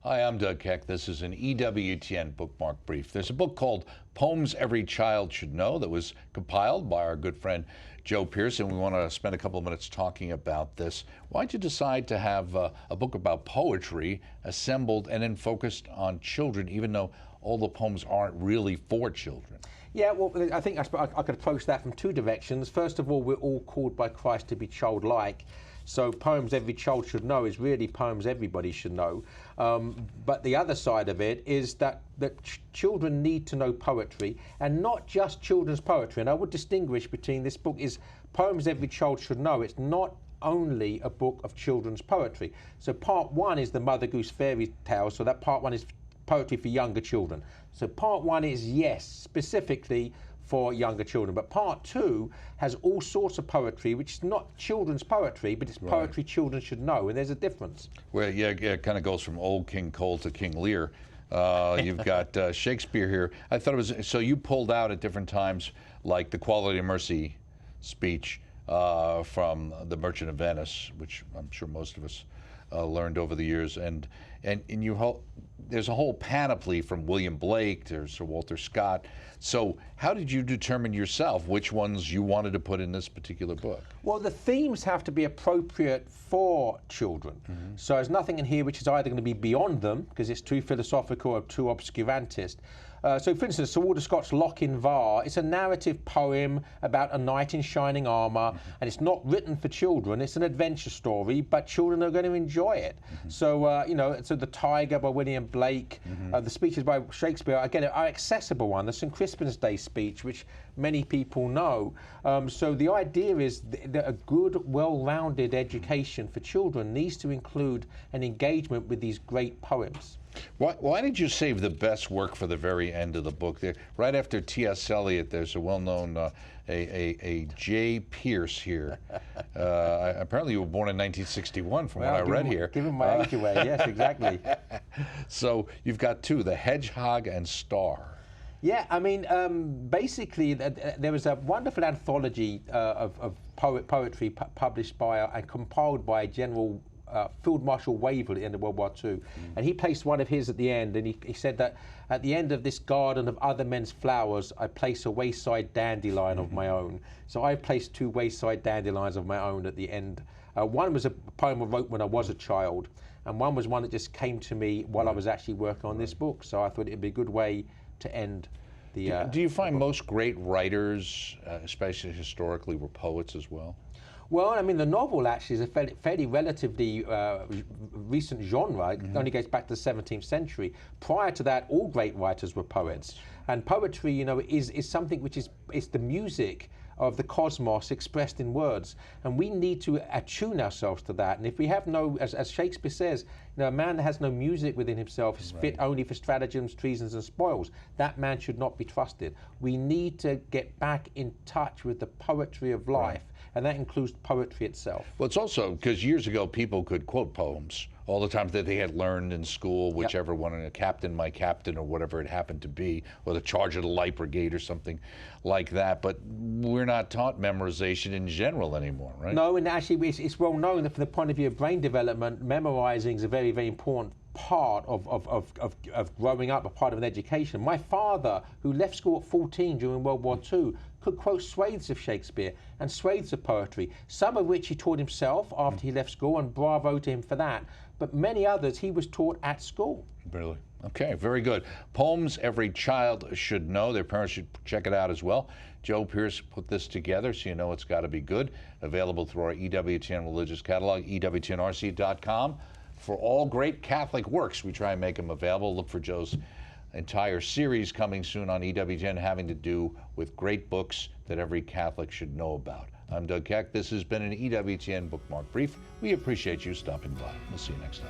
Hi, I'm Doug Keck. This is an EWTN Bookmark Brief. There's a book called Poems Every Child Should Know that was compiled by our good friend Joe Pearce, and we want to spend a couple of minutes talking about this. Why'd you decide to have a book about poetry assembled and then focused on children, even though all the poems aren't really for children? Yeah, well, I think I could approach that from two directions. First of all, we're all called by Christ to be childlike. So poems every child should know is really poems everybody should know. But the other side of it is that children need to know poetry, and not just children's poetry. And I would distinguish between this book is poems every child should know. It's not only a book of children's poetry. So part one is the Mother Goose fairy tale. So that part one is poetry for younger children. So part one is, yes, specifically for younger children. But part two has all sorts of poetry, which is not children's poetry, but it's poetry children should know, and there's a difference. Well, yeah, it kind of goes from old King Cole to King Lear. You've got Shakespeare here. I thought it was, so you pulled out at different times, like the Quality of Mercy speech from The Merchant of Venice, which I'm sure most of us learned over the years, and there's a whole panoply from William Blake to Sir Walter Scott. So how did you determine yourself which ones you wanted to put in this particular book? Well, the themes have to be appropriate for children. So there's nothing in here which is either going to be beyond them, because it's too philosophical or too obscurantist. So, for instance, Sir Walter Scott's Lochin Var, it's a narrative poem about a knight in shining armour, and it's not written for children. It's an adventure story, but children are going to enjoy it. So, so The Tiger by William Blake, the speeches by Shakespeare, again, are accessible one. The St. Crispin's Day speech, which many people know. So the idea is that a good, well-rounded education for children needs to include an engagement with these great poems. Why did you save the best work for the very end of the book? There, right after T.S. Eliot, there's a well-known a J. Pearce here. Apparently you were born in 1961 from what I read here. Giving my age away, yes, exactly. So you've got two, The Hedgehog and Star. Yeah, I mean, basically, there was a wonderful anthology of poetry published by and compiled by General Field Marshal Waverley at the end of World War II. And he placed one of his at the end, and he said that at the end of this garden of other men's flowers, I place a wayside dandelion of my own. So I placed two wayside dandelions of my own at the end. One was a poem I wrote when I was a child, and one was one that just came to me while I was actually working on this book. So I thought it'd be a good way to end the... Do you find most great writers, especially historically, were poets as well? Well, I mean, the novel actually is a fairly relatively recent genre. It only goes back to the 17th century. Prior to that, all great writers were poets. And poetry, is something which is the music of the cosmos expressed in words. And we need to attune ourselves to that. And if we have no, as Shakespeare says, a man that has no music within himself is fit only for stratagems, treasons, and spoils. That man should not be trusted. We need to get back in touch with the poetry of life. And that includes poetry itself. Well, it's also because years ago people could quote poems all the time that they had learned in school, whichever one, Captain, My Captain, or whatever it happened to be, or the Charge of the Light Brigade or something like that. But we're not taught memorization in general anymore, right? No, and actually it's well known that from the point of view of brain development, memorizing is a very, very important part of growing up, a part of an education. My father, who left school at 14 during World War II, could quote swathes of Shakespeare and swathes of poetry, some of which he taught himself after he left school, and bravo to him for that. But many others he was taught at school. Really? Okay, very good. Poems Every Child Should Know. Their parents should check it out as well. Joe Pearce put this together, so you know it's got to be good. Available through our EWTN religious catalog, EWTNRC.com. For all great Catholic works, we try and make them available. Look for Joe's entire series coming soon on EWTN having to do with great books that every Catholic should know about. I'm Doug Keck. This has been an EWTN Bookmark Brief. We appreciate you stopping by. We'll see you next time.